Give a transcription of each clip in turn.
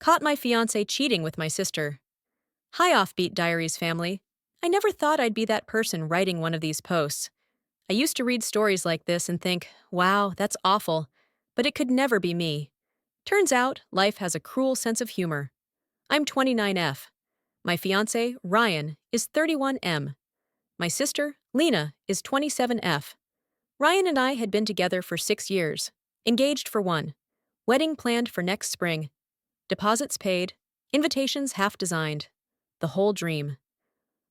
Caught my fiancé cheating with my sister. Hi, Offbeat Diaries family. I never thought I'd be that person writing one of these posts. I used to read stories like this and think, wow, that's awful, but it could never be me. Turns out, life has a cruel sense of humor. I'm 29F. My fiancé, Ryan, is 31M. My sister, Lena, is 27F. Ryan and I had been together for 6 years, engaged for one, wedding planned for next spring, deposits paid, invitations half designed. The whole dream.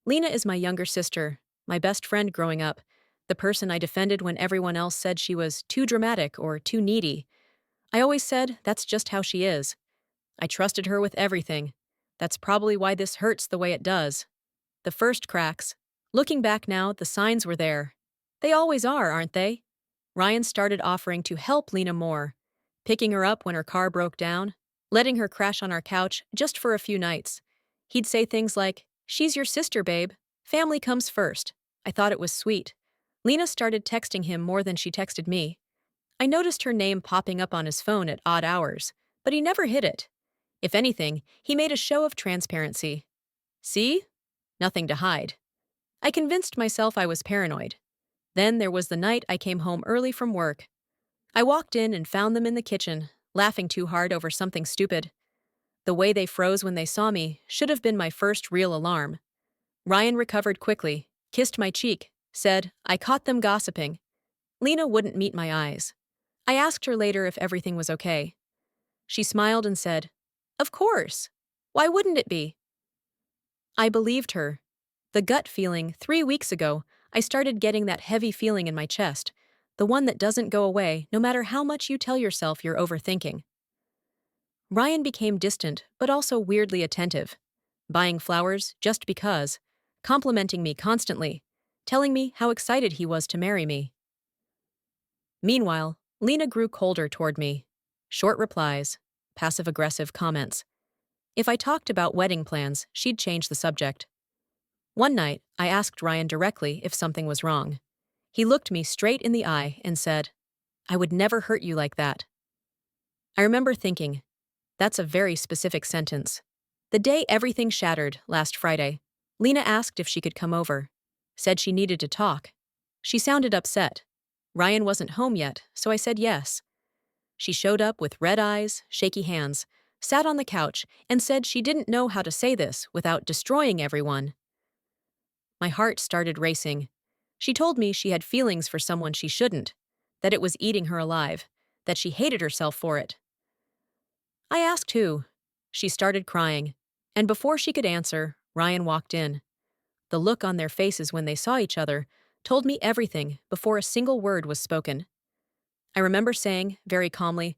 Lena is my younger sister, my best friend growing up, the person I defended when everyone else said she was too dramatic or too needy. I always said that's just how she is. I trusted her with everything. That's probably why this hurts the way it does. The first cracks. Looking back now, the signs were there. They always are, aren't they? Ryan started offering to help Lena more, picking her up when her car broke down, letting her crash on our couch just for a few nights. He'd say things like, "She's your sister, babe. Family comes first." I thought it was sweet. Lena started texting him more than she texted me. I noticed her name popping up on his phone at odd hours, but he never hid it. If anything, he made a show of transparency. See? Nothing to hide. I convinced myself I was paranoid. Then there was the night I came home early from work. I walked in and found them in the kitchen, laughing too hard over something stupid. The way they froze when they saw me should have been my first real alarm. Ryan recovered quickly, kissed my cheek, said, "I caught them gossiping." Lena wouldn't meet my eyes. I asked her later if everything was okay. She smiled and said, "Of course. Why wouldn't it be?" I believed her. The gut feeling, 3 weeks ago, I started getting that heavy feeling in my chest, the one that doesn't go away no matter how much you tell yourself you're overthinking. Ryan became distant, but also weirdly attentive, buying flowers just because, complimenting me constantly, telling me how excited he was to marry me. Meanwhile, Lena grew colder toward me. Short replies, passive-aggressive comments. If I talked about wedding plans, she'd change the subject. One night, I asked Ryan directly if something was wrong. He looked me straight in the eye and said, "I would never hurt you like that." I remember thinking, that's a very specific sentence. The day everything shattered, last Friday, Lena asked if she could come over. Said she needed to talk. She sounded upset. Ryan wasn't home yet, so I said yes. She showed up with red eyes, shaky hands, sat on the couch, and said she didn't know how to say this without destroying everyone. My heart started racing. She told me she had feelings for someone she shouldn't, that it was eating her alive, that she hated herself for it. I asked who. She started crying, and before she could answer, Ryan walked in. The look on their faces when they saw each other told me everything before a single word was spoken. I remember saying, very calmly,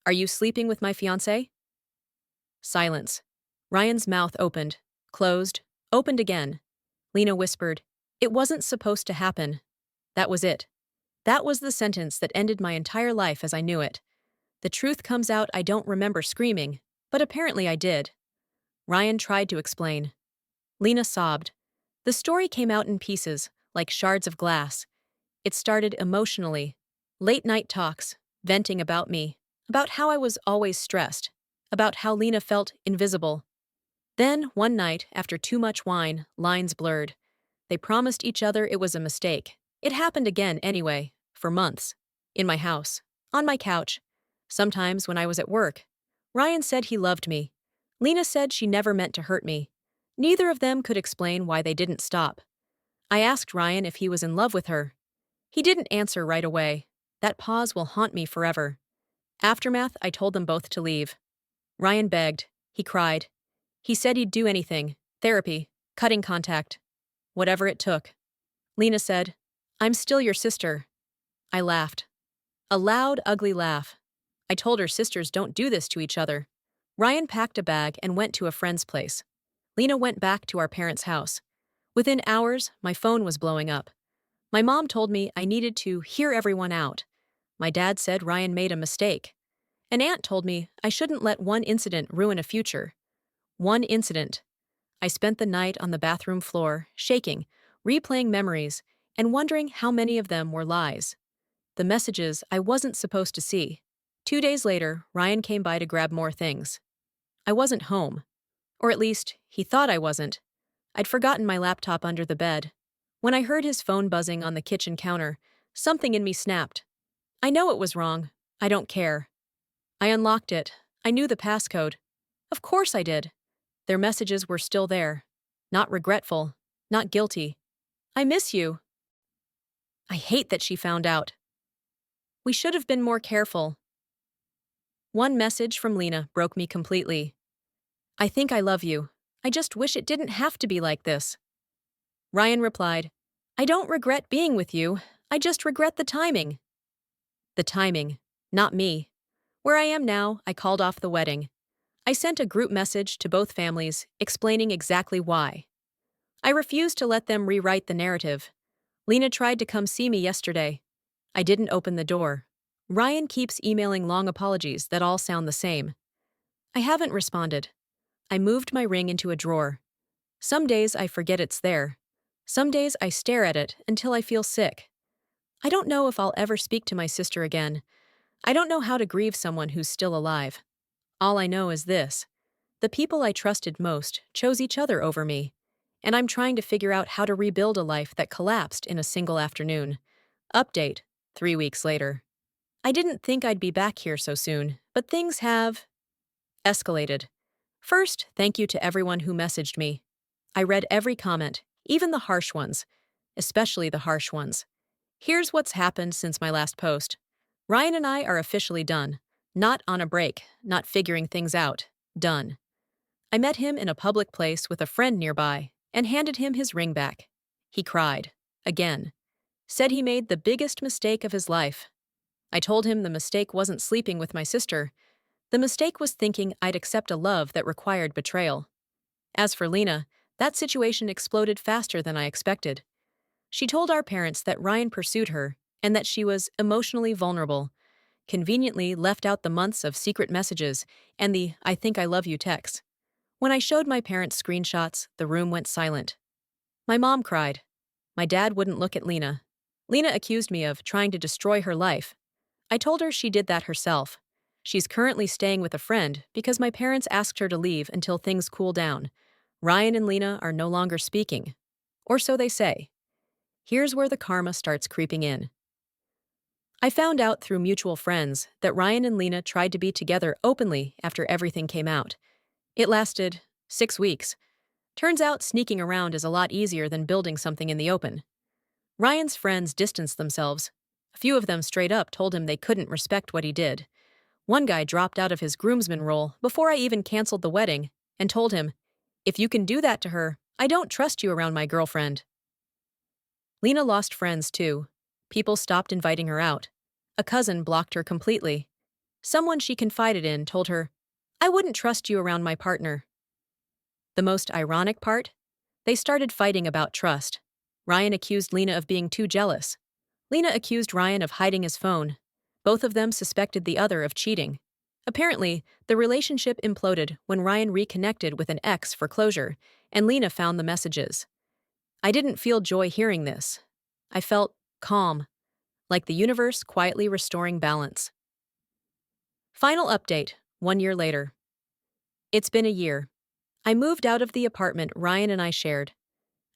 "Are you sleeping with my fiancé?" Silence. Ryan's mouth opened, closed, opened again. Lena whispered, "It wasn't supposed to happen." That was it. That was the sentence that ended my entire life as I knew it. The truth comes out, I don't remember screaming, but apparently I did. Ryan tried to explain. Lena sobbed. The story came out in pieces, like shards of glass. It started emotionally. Late-night talks, venting about me, about how I was always stressed, about how Lena felt invisible. Then, one night, after too much wine, lines blurred. They promised each other it was a mistake. It happened again anyway, for months. In my house, on my couch, sometimes when I was at work. Ryan said he loved me. Lena said she never meant to hurt me. Neither of them could explain why they didn't stop. I asked Ryan if he was in love with her. He didn't answer right away. That pause will haunt me forever. Aftermath, I told them both to leave. Ryan begged. He cried. He said he'd do anything. Therapy. Cutting contact. Whatever it took. Lena said, "I'm still your sister." I laughed. A loud, ugly laugh. I told her sisters don't do this to each other. Ryan packed a bag and went to a friend's place. Lena went back to our parents' house. Within hours, my phone was blowing up. My mom told me I needed to hear everyone out. My dad said Ryan made a mistake. An aunt told me I shouldn't let one incident ruin a future. One incident. I spent the night on the bathroom floor, shaking, replaying memories, and wondering how many of them were lies. The messages I wasn't supposed to see. 2 days later, Ryan came by to grab more things. I wasn't home. Or at least, he thought I wasn't. I'd forgotten my laptop under the bed. When I heard his phone buzzing on the kitchen counter, something in me snapped. I know it was wrong. I don't care. I unlocked it. I knew the passcode. Of course I did. Their messages were still there. Not regretful. Not guilty. I miss you. I hate that she found out. We should have been more careful. One message from Lena broke me completely. I think I love you. I just wish it didn't have to be like this. Ryan replied, I don't regret being with you. I just regret the timing. The timing, not me. Where I am now, I called off the wedding. I sent a group message to both families explaining exactly why. I refused to let them rewrite the narrative. Lena tried to come see me yesterday. I didn't open the door. Ryan keeps emailing long apologies that all sound the same. I haven't responded. I moved my ring into a drawer. Some days I forget it's there. Some days I stare at it until I feel sick. I don't know if I'll ever speak to my sister again. I don't know how to grieve someone who's still alive. All I know is this. The people I trusted most chose each other over me, and I'm trying to figure out how to rebuild a life that collapsed in a single afternoon. Update, 3 weeks later. I didn't think I'd be back here so soon, but things have escalated. First, thank you to everyone who messaged me. I read every comment, even the harsh ones, especially the harsh ones. Here's what's happened since my last post. Ryan and I are officially done. Not on a break, not figuring things out. Done. I met him in a public place with a friend nearby and handed him his ring back. He cried. Again. Said he made the biggest mistake of his life. I told him the mistake wasn't sleeping with my sister. The mistake was thinking I'd accept a love that required betrayal. As for Lena, that situation exploded faster than I expected. She told our parents that Ryan pursued her and that she was emotionally vulnerable, conveniently left out the months of secret messages and the I think I love you texts. When I showed my parents screenshots, the room went silent. My mom cried. My dad wouldn't look at Lena. Lena accused me of trying to destroy her life. I told her she did that herself. She's currently staying with a friend because my parents asked her to leave until things cool down. Ryan and Lena are no longer speaking. Or so they say. Here's where the karma starts creeping in. I found out through mutual friends that Ryan and Lena tried to be together openly after everything came out. It lasted 6 weeks. Turns out sneaking around is a lot easier than building something in the open. Ryan's friends distanced themselves. A few of them straight up told him they couldn't respect what he did. One guy dropped out of his groomsman role before I even canceled the wedding and told him, if you can do that to her, I don't trust you around my girlfriend. Lena lost friends too. People stopped inviting her out. A cousin blocked her completely. Someone she confided in told her, I wouldn't trust you around my partner. The most ironic part? They started fighting about trust. Ryan accused Lena of being too jealous. Lena accused Ryan of hiding his phone. Both of them suspected the other of cheating. Apparently, the relationship imploded when Ryan reconnected with an ex for closure, and Lena found the messages. I didn't feel joy hearing this. I felt calm, like the universe quietly restoring balance. Final update, 1 year later. It's been a year. I moved out of the apartment Ryan and I shared.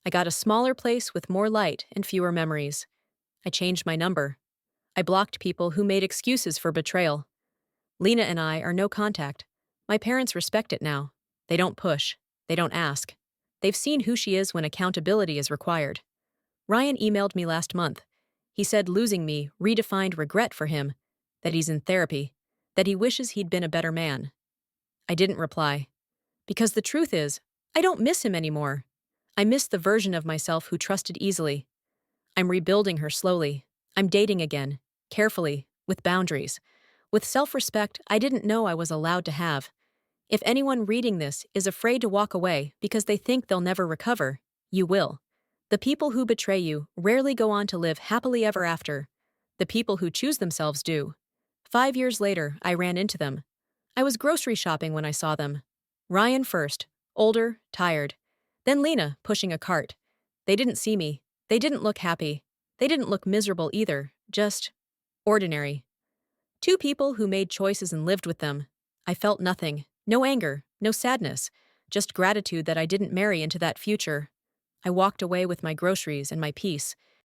I got a smaller place with more light and fewer memories. I changed my number. I blocked people who made excuses for betrayal. Lena and I are no contact. My parents respect it now. They don't push. They don't ask. They've seen who she is when accountability is required. Ryan emailed me last month. He said losing me redefined regret for him, that he's in therapy, that he wishes he'd been a better man. I didn't reply. Because the truth is, I don't miss him anymore. I miss the version of myself who trusted easily. I'm rebuilding her slowly. I'm dating again, carefully, with boundaries, with self-respect I didn't know I was allowed to have. If anyone reading this is afraid to walk away because they think they'll never recover, you will. The people who betray you rarely go on to live happily ever after. The people who choose themselves do. 5 years later, I ran into them. I was grocery shopping when I saw them. Ryan first, older, tired. Then Lena, pushing a cart. They didn't see me. They didn't look happy. They didn't look miserable either, just ordinary. Two people who made choices and lived with them. I felt nothing, no anger, No sadness, just gratitude that I didn't marry into that future. I walked away with my groceries and my peace,